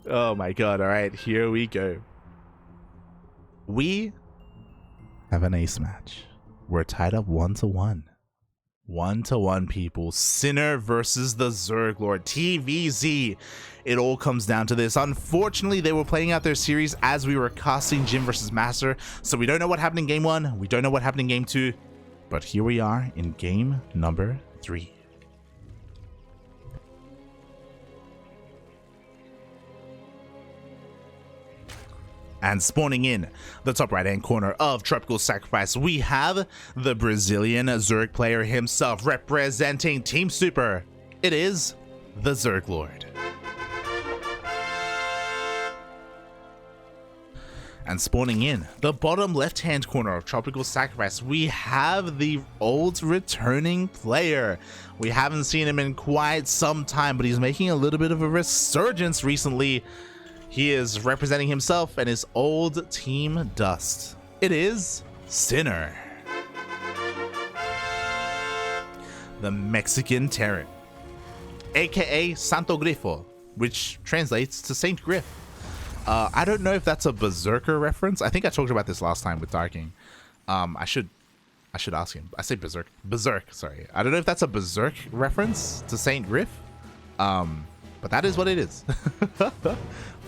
Oh my god. All right, here we go. We have an ace match. We're tied up 1-1. 1-1, people. Sinner versus the TheZergLord. TvZ. It all comes down to this. Unfortunately, they were playing out their series as we were casting Gym versus Master, so we don't know what happened in game 1. We don't know what happened in game 2. But here we are in game number 3. And spawning in the top right hand corner of Tropical Sacrifice, we have the Brazilian Zerg player himself representing Team Super. It is the TheZergLord. And spawning in the bottom left hand corner of Tropical Sacrifice, we have the old returning player. We haven't seen him in quite some time, but he's making a little bit of a resurgence recently. He is representing himself and his old team Dust. It is Sinner, the Mexican Terran, aka Santo Grifo, which translates to Saint Griff. I don't know if that's a Berserker reference. I think I talked about this last time with Darking. I should ask him. I say Berserk, sorry. I don't know if that's a Berserk reference to Saint Griff. But that is what it is.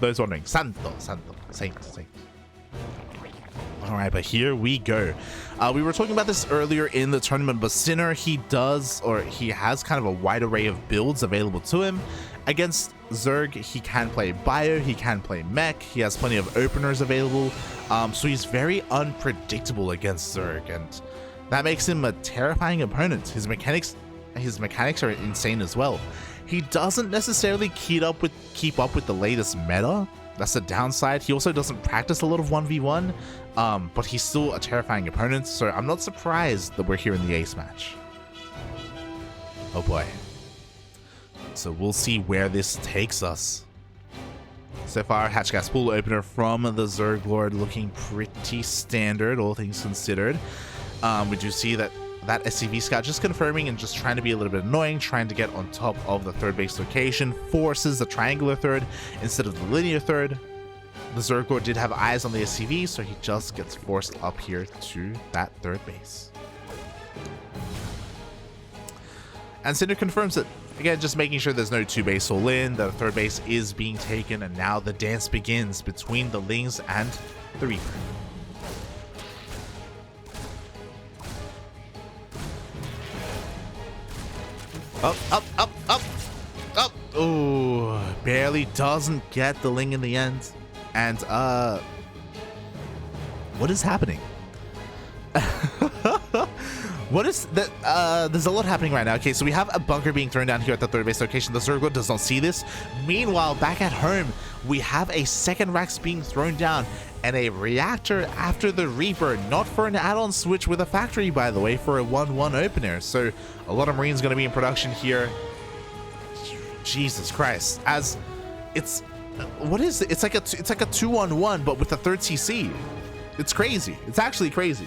Those wondering, Santo, Saint. All right, but here we go. We were talking about this earlier in the tournament, but Sinner, he has kind of a wide array of builds available to him. Against Zerg, he can play Bio, he can play Mech, he has plenty of openers available. So he's very unpredictable against Zerg, and that makes him a terrifying opponent. His mechanics are insane as well. He doesn't necessarily keep up with the latest meta. That's the downside. He also doesn't practice a lot of 1v1, but he's still a terrifying opponent, so I'm not surprised that we're here in the ace match. Oh boy. So we'll see where this takes us. So far, Hatchgas pool opener from the TheZergLord looking pretty standard, all things considered. We do see that SCV scout just confirming and just trying to be a little bit annoying, trying to get on top of the third base location, forces the triangular third instead of the linear third. The TheZergLord did have eyes on the SCV, so he just gets forced up here to that third base. And Cinder confirms it. Again, just making sure there's no two base all in, the third base is being taken, and now the dance begins between the Lings and the Reaper. Up. Oh, barely doesn't get the Ling in the end. And, what is happening? What is that? There's a lot happening right now. Okay, so we have a bunker being thrown down here at the third base location. The TheZergLord does not see this. Meanwhile, back at home, we have a second Rax being thrown down and a reactor after the Reaper, not for an add-on switch with a factory, by the way, for a 1-1 opener. So a lot of Marines going to be in production here. Jesus Christ. As it's, what is it? It's like a 2-on-1, but with the third CC. It's crazy. It's actually crazy.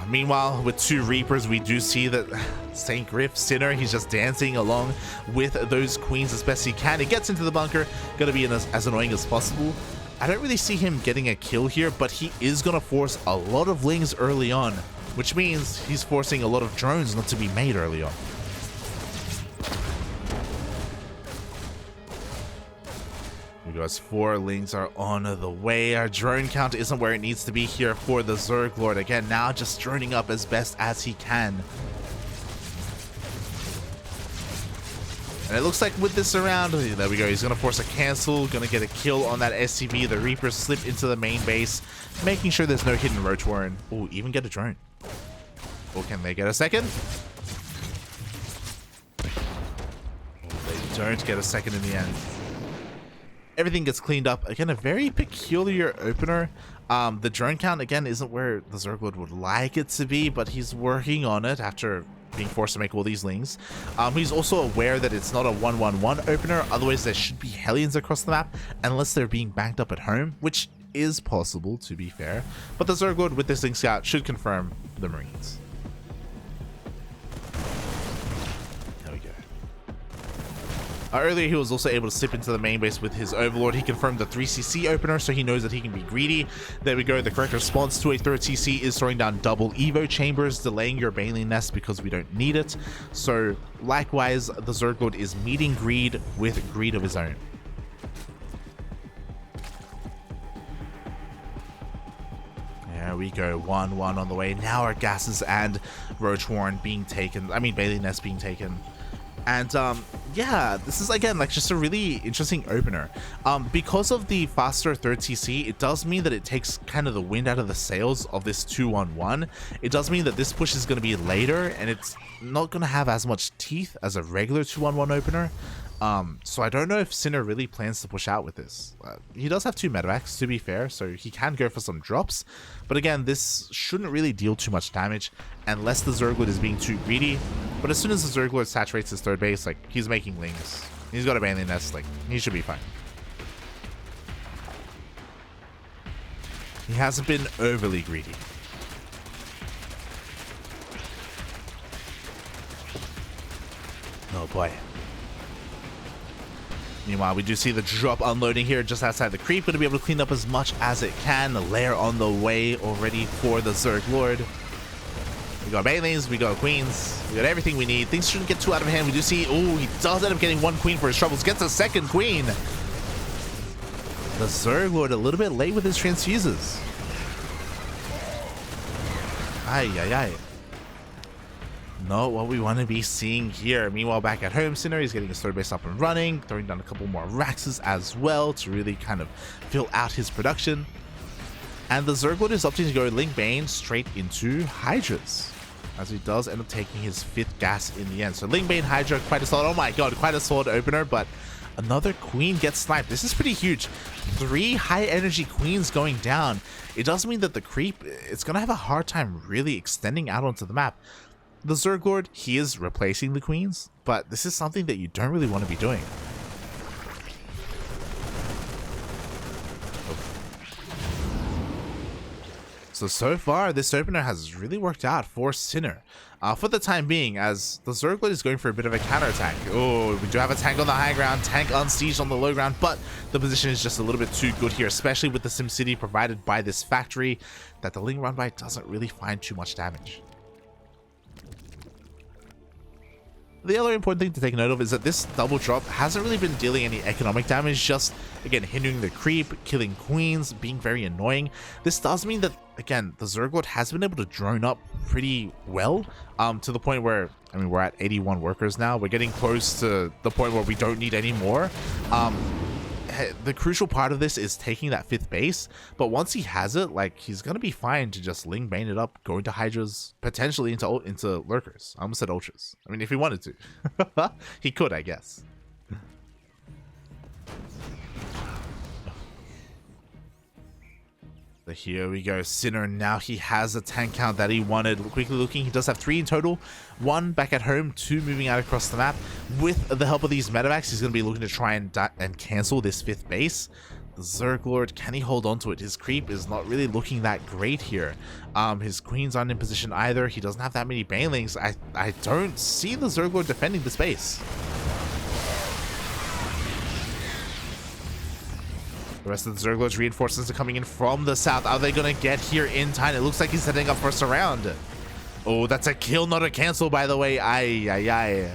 Meanwhile, with two Reapers, we do see that Saint Griff, Sinner, he's just dancing along with those queens as best he can. He gets into the bunker, gonna be as annoying as possible. I don't really see him getting a kill here, but he is gonna force a lot of Lings early on, which means he's forcing a lot of drones not to be made early on. Because 4 Lings are on the way. Our drone count isn't where it needs to be here for the TheZergLord. Again, now just droning up as best as he can. And it looks like with this around, there we go, he's going to force a cancel, going to get a kill on that SCV. The Reapers slip into the main base, making sure there's no hidden Roach Warren. Oh, even get a drone. Or can they get a second? They don't get a second in the end. Everything gets cleaned up. Again, a very peculiar opener. The drone count, again, isn't where the TheZergLord would like it to be, but he's working on it after being forced to make all these Lings. He's also aware that it's not a 1-1-1 opener, otherwise there should be Hellions across the map, unless they're being banked up at home, which is possible, to be fair. But the TheZergLord with this Ling Scout should confirm the Marines. Earlier, he was also able to slip into the main base with his Overlord. He confirmed the 3cc opener, so he knows that he can be greedy. There we go. The correct response to a third CC is throwing down double Evo chambers, delaying your Baneling Nest because we don't need it. So likewise, the TheZergLord is meeting greed with greed of his own. There we go, 1-1 on the way. Now our gases and Roach Warren being taken. I mean, Baneling Nest being taken. And yeah, this is again like just a really interesting opener. Because of the faster third CC, it does mean that it takes kind of the wind out of the sails of this 2-1-1. It does mean that this push is going to be later, and it's not going to have as much teeth as a regular 2-1-1 opener. So I don't know if Sinner really plans to push out with this. He does have 2 medevacs, to be fair, so he can go for some drops. But again, this shouldn't really deal too much damage unless the TheZergLord is being too greedy. But as soon as the TheZergLord saturates his third base, like, he's making lings. He's got a Baneling Nest, like, he should be fine. He hasn't been overly greedy. Oh boy. Meanwhile, we do see the drop unloading here just outside the creep. Going to be able to clean up as much as it can. The lair on the way already for the TheZergLord. We got Banelings, we got Queens, we got everything we need. Things shouldn't get too out of hand. We do see, oh, he does end up getting 1 Queen for his troubles. Gets a 2nd Queen. The TheZergLord a little bit late with his transfuses. Ay, ay, ay. Not what we want to be seeing here. Meanwhile, back at home, Sinner is getting his third base up and running, throwing down a couple more Raxes as well to really kind of fill out his production. And the TheZergLord is opting to go Link Bane straight into Hydras, as he does end up taking his 5th gas in the end. So Link Bane, Hydra, quite a solid, oh my god, quite a solid opener, but another Queen gets sniped. This is pretty huge. 3 high energy Queens going down. It does mean that the creep, it's going to have a hard time really extending out onto the map. The TheZergLord, he is replacing the Queens, but this is something that you don't really want to be doing. So far, this opener has really worked out for Sinner. For the time being, as the TheZergLord is going for a bit of a counterattack. Oh, we do have a tank on the high ground, tank unsieged on the low ground, but the position is just a little bit too good here, especially with the SimCity provided by this factory, that the Ling run by doesn't really find too much damage. The other important thing to take note of is that this double drop hasn't really been dealing any economic damage, just, again, hindering the creep, killing Queens, being very annoying. This does mean that, again, the TheZergLord has been able to drone up pretty well, to the point where, I mean, we're at 81 workers now. We're getting close to the point where we don't need any more. The crucial part of this is taking that 5th base, but once he has it, like, he's gonna be fine to just Ling Bane it up, going to Hydras, potentially into Lurkers. I almost said Ultras. I mean, if he wanted to. He could, I guess. So here we go, Sinner. Now he has a tank count that he wanted. Quickly looking, he does have 3 in total. 1 back at home, 2 moving out across the map. With the help of these medevacs, he's going to be looking to try and cancel this 5th base. The TheZergLord, can he hold on to it? His creep is not really looking that great here. His Queens aren't in position either. He doesn't have that many Banelings. I don't see the TheZergLord defending the space. The rest of the TheZergLord's reinforcements are coming in from the south. Are they going to get here in time? It looks like he's setting up for a surround. Oh, that's a kill, not a cancel, by the way. Ay, ay, ay.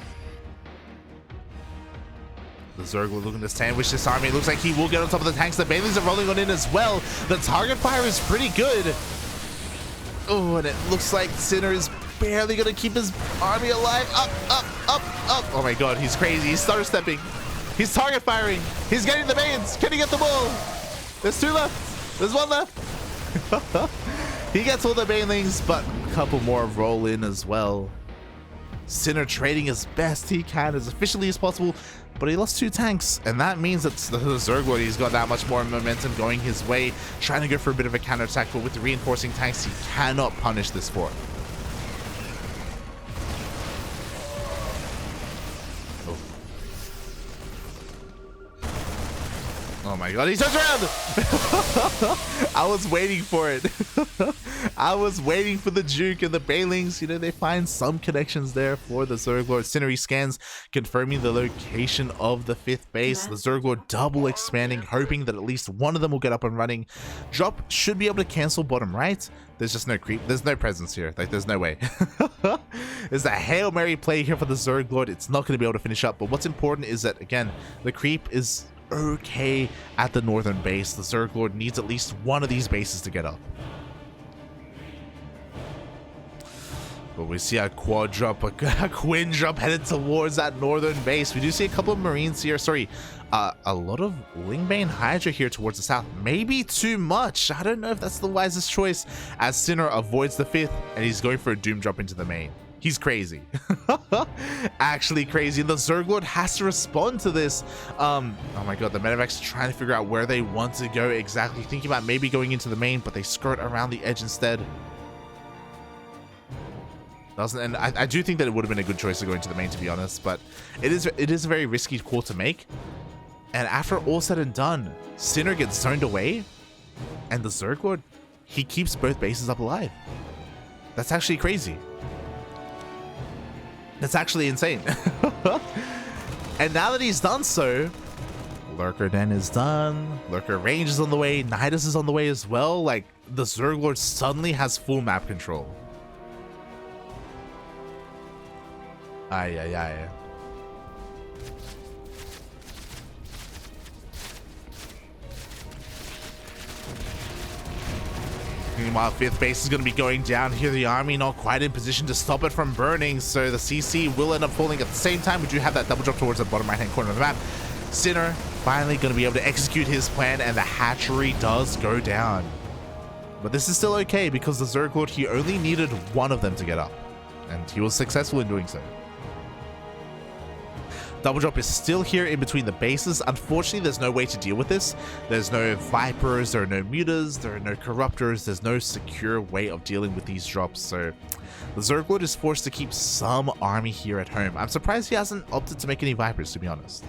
The TheZergLord looking to sandwich this army. It looks like he will get on top of the tanks. The Banelings are rolling on in as well. The target fire is pretty good. Oh, and it looks like Sinner is barely going to keep his army alive. Up, up, up, up. Oh my god, he's crazy. He's stutter stepping. He's target firing. He's getting the Banes. Can he get them all? There's 2 left. There's 1 left. He gets all the Banelings, but a couple more roll in as well. Sinner trading as best he can, as efficiently as possible, but he lost 2 tanks, and that means that the TheZergLord, he's got that much more momentum going his way, trying to go for a bit of a counterattack, but with the reinforcing tanks, he cannot punish this fort. Oh my god, he turns around! I was waiting for it. I was waiting for the Duke and the Bailings. You know, they find some connections there for the ZergLord. Scenery scans confirming the location of the 5th base. The ZergLord double expanding, hoping that at least one of them will get up and running. Drop should be able to cancel bottom right. There's just no creep. There's no presence here. Like, there's no way. There's a Hail Mary play here for the ZergLord. It's not going to be able to finish up. But what's important is that, again, the creep is okay at the northern base. The ZergLord needs at least one of these bases to get up. But we see a quad drop, a quin drop headed towards that northern base. We do see a couple of Marines here. Sorry, a lot of Wingbane Hydra here towards the south. Maybe too much. I don't know if that's the wisest choice, as Sinner avoids the 5th and he's going for a Doom drop into the main. He's crazy. Actually crazy. The ZergLord has to respond to this. Oh my god, the Medivacs are trying to figure out where they want to go exactly. Thinking about maybe going into the main, but they skirt around the edge instead. And I do think that it would have been a good choice to go into the main, to be honest, but it is a very risky call to make. And after all said and done, Sinner gets zoned away, and the ZergLord, he keeps both bases up alive. That's actually crazy. That's actually insane. And now that he's done so, Lurker Den is done, Lurker Range is on the way, Nidus is on the way as well. Like, the ZergLord suddenly has full map control. Ay, ay, ay. Meanwhile, 5th base is going to be going down here. The army not quite in position to stop it from burning, so the CC will end up falling at the same time. We do have that double drop towards the bottom right-hand corner of the map. Sinner finally going to be able to execute his plan, and the hatchery does go down. But this is still okay, because the ZergLord, he only needed one of them to get up, and he was successful in doing so. Double drop is still here in between the bases. Unfortunately, there's no way to deal with this. There's no Vipers, there are no Mutas, there are no Corruptors, there's no secure way of dealing with these drops, so the ZergLord is forced to keep some army here at home. I'm surprised he hasn't opted to make any Vipers, to be honest.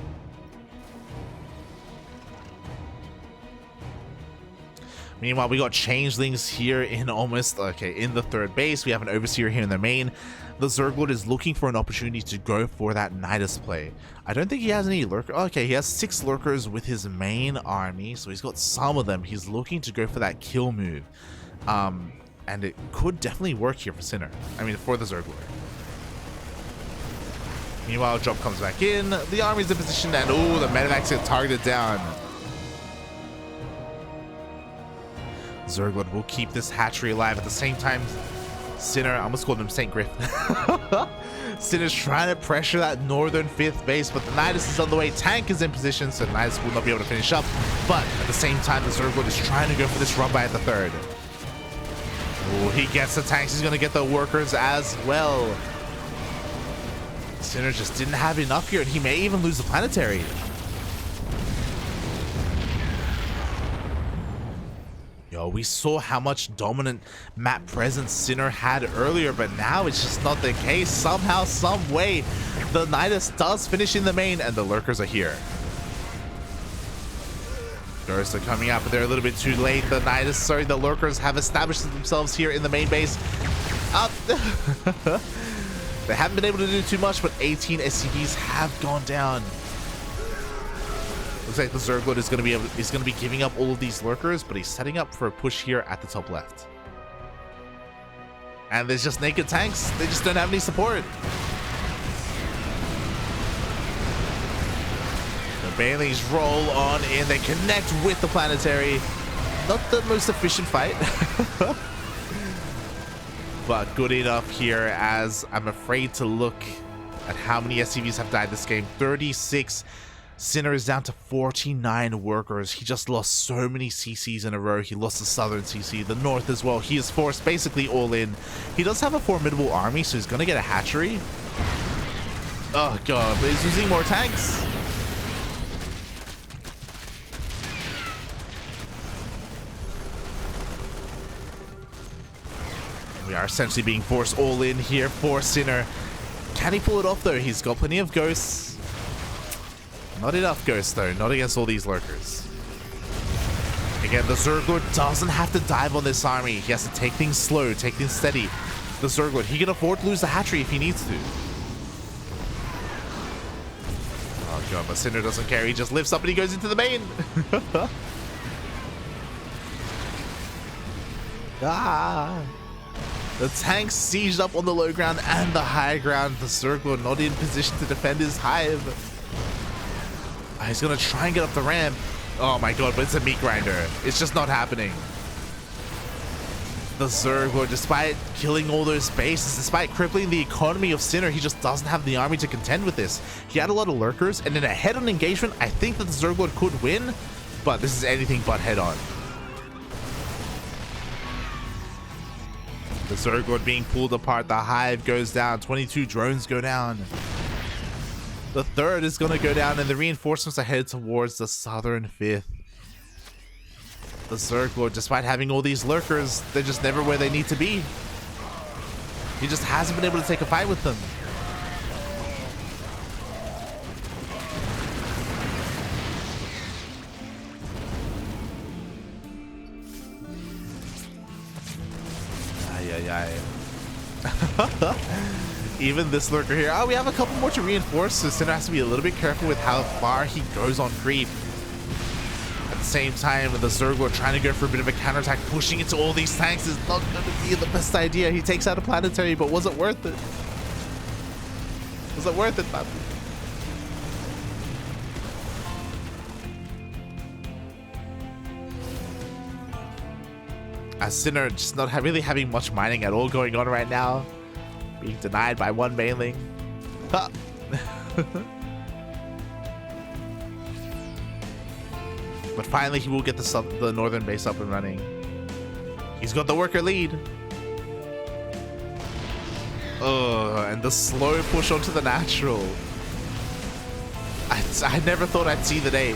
Meanwhile, we got Changelings here in almost, okay, in the 3rd base. We have an Overseer here in the main. The ZergLord is looking for an opportunity to go for that Nidus play. I don't think he has any Lurker. Okay, he has 6 Lurkers with his main army, so he's got some of them. He's looking to go for that kill move. And it could definitely work here for Sinner. I mean, for the ZergLord. Meanwhile, drop comes back in. The army's in position, and oh, the Medivacs get targeted down. ZergLord will keep this hatchery alive. At the same time, Sinner, I almost called him Saint Griff. Sinner's trying to pressure that northern 5th base, but the Nidus is on the way. Tank is in position, so Nidus will not be able to finish up. But at the same time, the ZergLord is trying to go for this run by at the 3rd. Oh, he gets the tanks. He's going to get the workers as well. Sinner just didn't have enough here, and he may even lose the planetary. Yo, we saw how much dominant map presence Sinner had earlier, but now it's just not the case. Somehow, some way, the Nidus does finish in the main, and the Lurkers are here. Ghosts are coming up, but they're a little bit too late. The Nidus, sorry, the Lurkers have established themselves here in the main base. Up. They haven't been able to do too much, but 18 SCVs have gone down. Looks like the ZergLord is going to be giving up all of these Lurkers, but he's setting up for a push here at the top left. And there's just naked tanks. They just don't have any support. The Bailings roll on in. They connect with the planetary. Not the most efficient fight. But good enough here, as I'm afraid to look at how many SCVs have died this game. 36. Sinner is down to 49 workers. He just lost so many CCs in a row. He lost the southern CC, the north as well. He is forced basically all in. He does have a formidable army, so he's going to get a hatchery. Oh god, but he's using more tanks. We are essentially being forced all in here for Sinner. Can he pull it off though? He's got plenty of ghosts. Not enough ghosts though, not against all these Lurkers. Again, the ZergLord doesn't have to dive on this army. He has to take things slow, take things steady. The ZergLord, he can afford to lose the hatchery if he needs to. Oh god, but Cinder doesn't care. He just lifts up and he goes into the main. The tank sieged up on the low ground and the high ground. The ZergLord not in position to defend his hive. He's gonna try and get up the ramp. Oh my god, but it's a meat grinder. It's just not happening. The ZergLord, despite killing all those bases, despite crippling the economy of Sinner, he just doesn't have the army to contend with this. He had a lot of lurkers, and in a head-on engagement, I think that the ZergLord could win, but this is anything but head-on. The ZergLord being pulled apart, the hive goes down, 22 drones go down. The third is going to go down, and the reinforcements are headed towards the southern fifth. The ZergLord, despite having all these lurkers, they're just never where they need to be. He just hasn't been able to take a fight with them. Even this lurker here. Oh, we have a couple more to reinforce, so Sinner has to be a little bit careful with how far he goes on creep. At the same time, the ZergLord trying to go for a bit of a counterattack, pushing into all these tanks is not going to be the best idea. He takes out a planetary, but was it worth it? Was it worth it, Papi? As Sinner just not really having much mining at all going on right now. Being denied by one mailing. Huh. But finally he will get the northern base up and running. He's got the worker lead. Oh, and the slow push onto the natural. I never thought I'd see the day.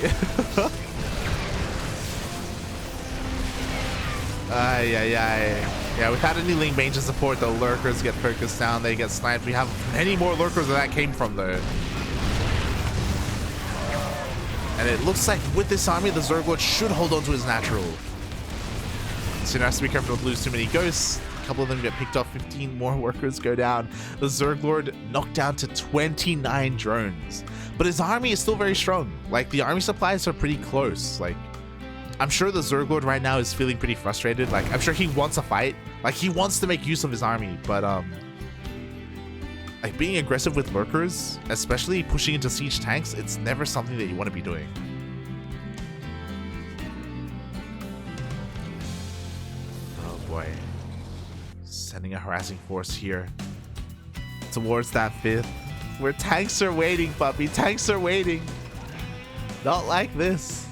Yeah, without any link major support, the lurkers get focused down, they get sniped. We have many more lurkers where that came from though. And it looks like with this army, the ZergLord should hold on to his natural. So he has to be careful not to lose too many ghosts. A couple of them get picked off, 15 more workers go down. The ZergLord knocked down to 29 drones. But his army is still very strong. Like, the army supplies are pretty close. Like, I'm sure the ZergLord right now is feeling pretty frustrated. Like, I'm sure he wants a fight. Like, he wants to make use of his army, but like, being aggressive with lurkers, especially pushing into siege tanks, it's never something that you want to be doing. Oh boy. Sending a harassing force here towards that fifth, where tanks are waiting, puppy. Tanks are waiting. Not like this.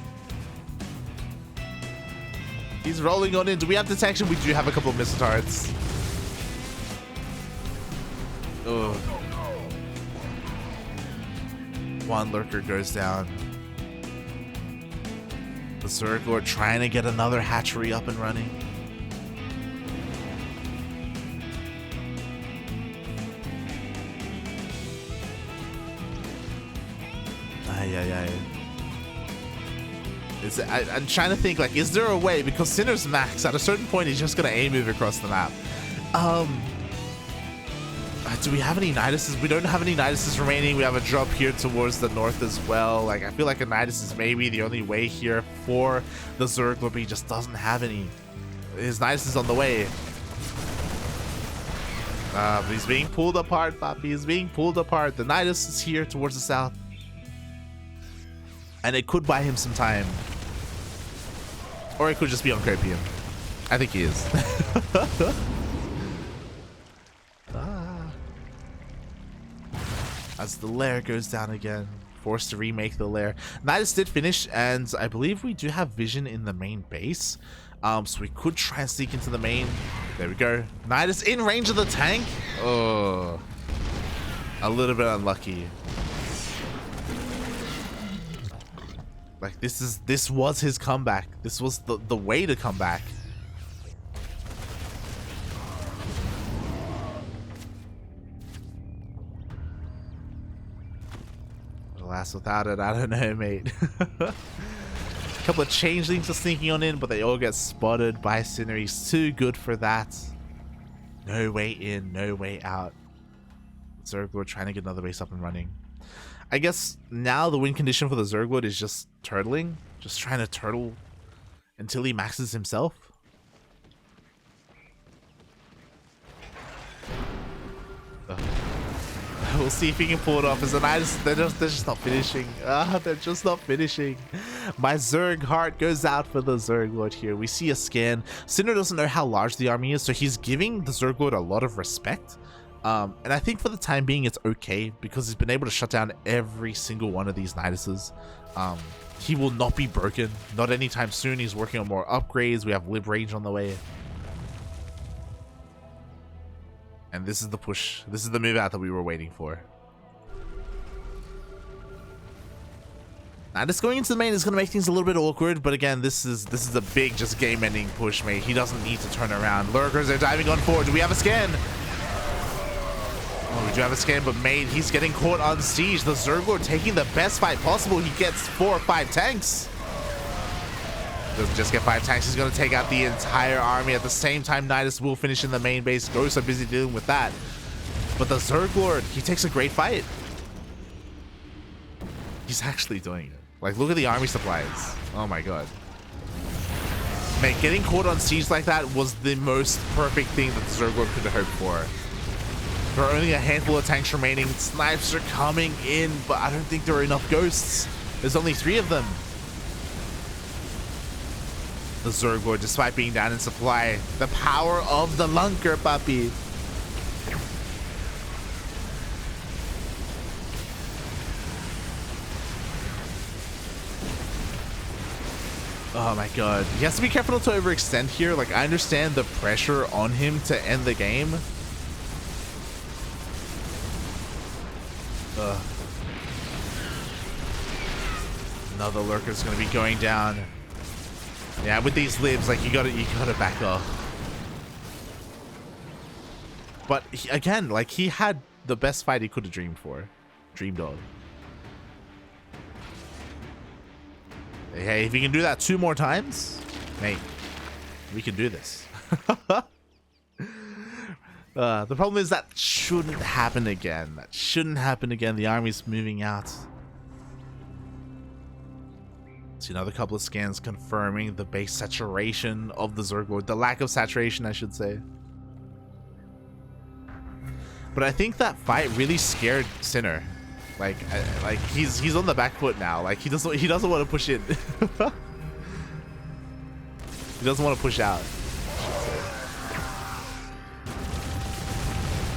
He's rolling on in. Do we have detection? We do have a couple of missile turrets. Ugh. One lurker goes down. The ZergLord trying to get another hatchery up and running. I'm trying to think, like, is there a way? Because Sinner's max, at a certain point, he's just going to A-move across the map. Do we have any Niduses? We don't have any Niduses remaining. We have a drop here towards the north as well. Like, I feel like a Nidus is maybe the only way here for the ZergLord, but he just doesn't have any. His Nidus is on the way. But he's being pulled apart, Papi. He's being pulled apart. The Nidus is here towards the south. And it could buy him some time. Or it could just be on Hyperion. I think he is. As the lair goes down again. Forced to remake the lair. Nidus did finish, and I believe we do have vision in the main base. So we could try and sneak into the main. There we go. Nidus in range of the tank. Oh. A little bit unlucky. Like, this was his comeback. This was the way to come back. Alas, without it, I don't know, mate. couple of changelings are sneaking on in, but they all get spotted by Sinner. He's too good for that. No way in, no way out. ZergLord trying to get another base up and running. I guess now the win condition for the ZergLord is just turtling. Just trying to turtle until he maxes himself. We'll see if he can pull it off. As an they're just not finishing. They're just not finishing. My Zerg heart goes out for the ZergLord here. We see a scan. Sinner doesn't know how large the army is, so he's giving the ZergLord a lot of respect. And I think for the time being it's okay because he's been able to shut down every single one of these Niduses. He will not be broken, not anytime soon. He's working on more upgrades. We have lib range on the way. And this is the push. This is the move out that we were waiting for. Now, just going into the main is going to make things a little bit awkward, but again, this is a big just game-ending push, mate. He doesn't need to turn around. Lurkers are diving on forward. Do we have a scan? Oh, we do have a scan, but mate, he's getting caught on siege. The ZergLord taking the best fight possible. He gets 4 or 5 tanks. Doesn't just get 5 tanks, he's going to take out the entire army. At the same time, Nidus will finish in the main base. Ghosts are busy dealing with that. But the ZergLord, he takes a great fight. He's actually doing it. Like, look at the army supplies. Oh my god. Man, getting caught on siege like that was the most perfect thing that the ZergLord could have hoped for. There are only a handful of tanks remaining. Snipes are coming in, but I don't think there are enough ghosts. There's only 3 of them. The ZergLord, despite being down in supply, the power of the Lunker, puppy. Oh my god. He has to be careful not to overextend here. Like, I understand the pressure on him to end the game. Another lurker is going to be going down. Yeah, with these libs, like, you gotta back off. But again, like, he had the best fight he could have dreamed of. Hey, if you can do that 2 more times, mate, we can do this. The problem is that shouldn't happen again. That shouldn't happen again. The army's moving out. See another couple of scans confirming the base saturation of the ZergLord. The lack of saturation, I should say. But I think that fight really scared Sinner. Like he's on the back foot now. Like he doesn't want to push in. He doesn't want to push out.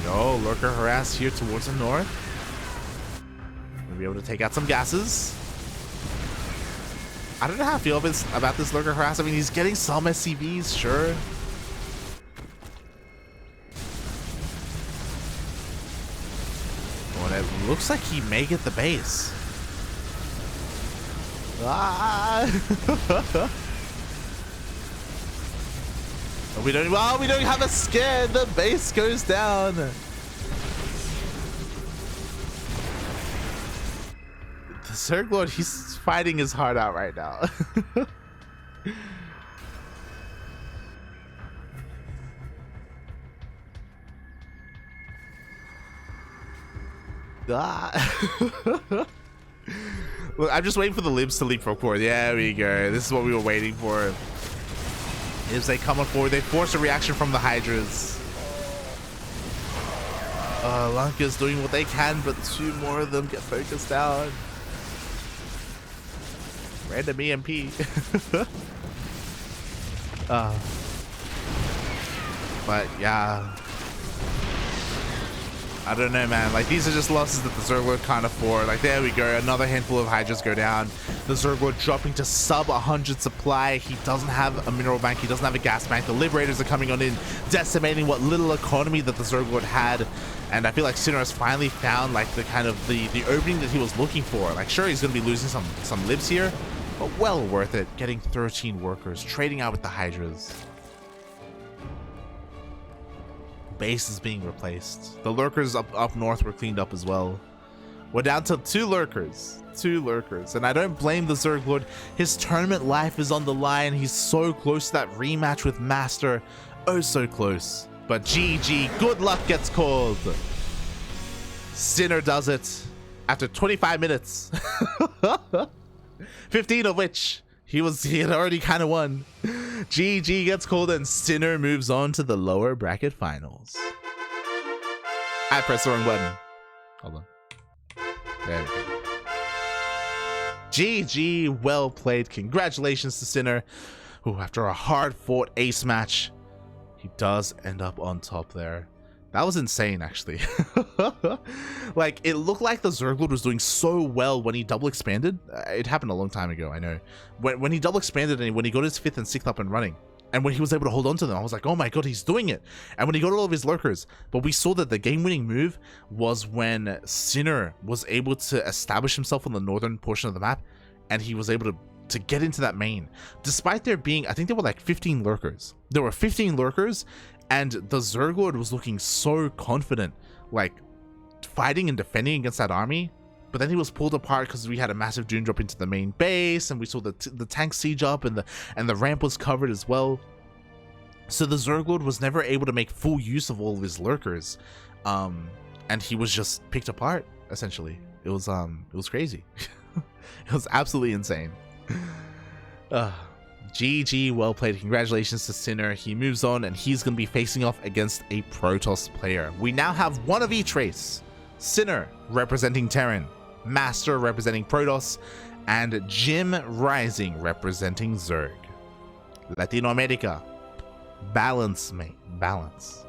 Yo, lurker harass here towards the north. Gonna be able to take out some gases. I don't know how I feel about this lurker harass. I mean, he's getting some SCVs, sure. But it looks like he may get the base. Ah! we don't have a scan. The base goes down. The ZergLord, he's fighting his heart out right now. Look, I'm just waiting for the libs to leap from forward. There we go. This is what we were waiting for. As they come on forward, they force a reaction from the Hydras. Lanka's doing what they can, but 2 more of them get focused down. Random EMP. But yeah, I don't know, man. Like, these are just losses that the ZergLord can't afford. Like, there we go. Another handful of Hydras go down. The ZergLord dropping to sub 100 supply. He doesn't have a mineral bank. He doesn't have a gas bank. The Liberators are coming on in, decimating what little economy that the ZergLord had. And I feel like Sinner has finally found, like, the kind of the opening that he was looking for. Like, sure, he's going to be losing some libs here, but well worth it. Getting 13 workers, trading out with the Hydras. Base is being replaced. The lurkers up north were cleaned up as well. We're down to 2 lurkers. 2 lurkers. And I don't blame the TheZergLord. His tournament life is on the line. He's so close to that rematch with Master. Oh, so close. But GG, good luck gets called. Sinner does it after 25 minutes. 15 of which he had already kind of won. GG gets called and Sinner moves on to the lower bracket finals. I pressed the wrong button. Hold on. There we go. GG, well played. Congratulations to Sinner, who after a hard-fought ace match, he does end up on top there. That was insane, actually. Like, it looked like the TheZergLord was doing so well when he double expanded. It happened a long time ago, I know. When he double expanded and when he got his 5th and 6th up and running, and when he was able to hold on to them, I was like, oh my god, he's doing it. And when he got all of his lurkers, but we saw that the game-winning move was when Sinner was able to establish himself on the northern portion of the map, and he was able to get into that main. Despite there being, I think there were like 15 lurkers. There were 15 lurkers, and the TheZergLord was looking so confident, like fighting and defending against that army. But then he was pulled apart because we had a massive dune drop into the main base, and we saw the tank siege up, and the ramp was covered as well. So the TheZergLord was never able to make full use of all of his lurkers, and he was just picked apart essentially. It was crazy. It was absolutely insane. GG, well played. Congratulations to Sinner. He moves on, and he's going to be facing off against a Protoss player. We now have one of each race. Sinner representing Terran, Master representing Protoss, and Jim Rising representing Zerg. Latino America. Balance, mate. Balance.